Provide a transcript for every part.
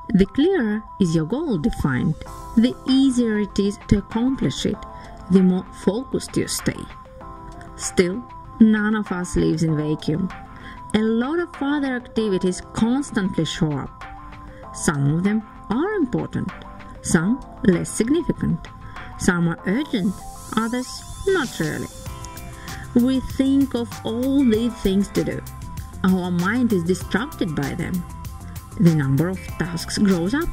The clearer is your goal defined, the easier it is to accomplish it, the more focused you stay. Still, none of us lives in vacuum. A lot of other activities constantly show up. Some of them are important, some less significant. Some are urgent, others not really. We think of all these things to do. Our mind is distracted by them. The number of tasks grows up,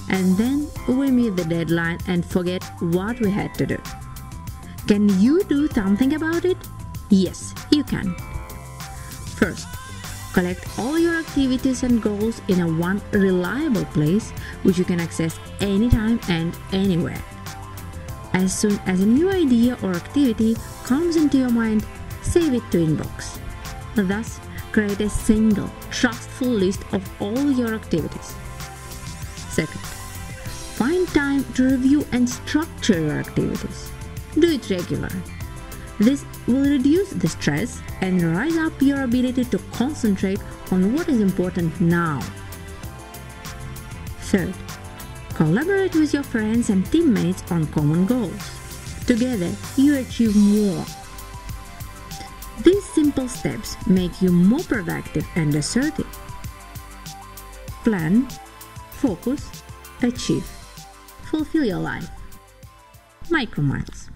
and then we meet the deadline and forget what we had to do. Can you do something about it? Yes, you can. First, collect all your activities and goals in one reliable place which you can access anytime and anywhere. As soon as a new idea or activity comes into your mind, save it to Inbox. Thus, create a single, trustful list of all your activities. Second, find time to review and structure your activities. Do it regularly. This will reduce the stress and rise up your ability to concentrate on what is important now. Third, collaborate with your friends and teammates on common goals. Together, you achieve more. These simple steps make you more productive and assertive. Plan, focus, achieve. Fulfill your life. Micromiles.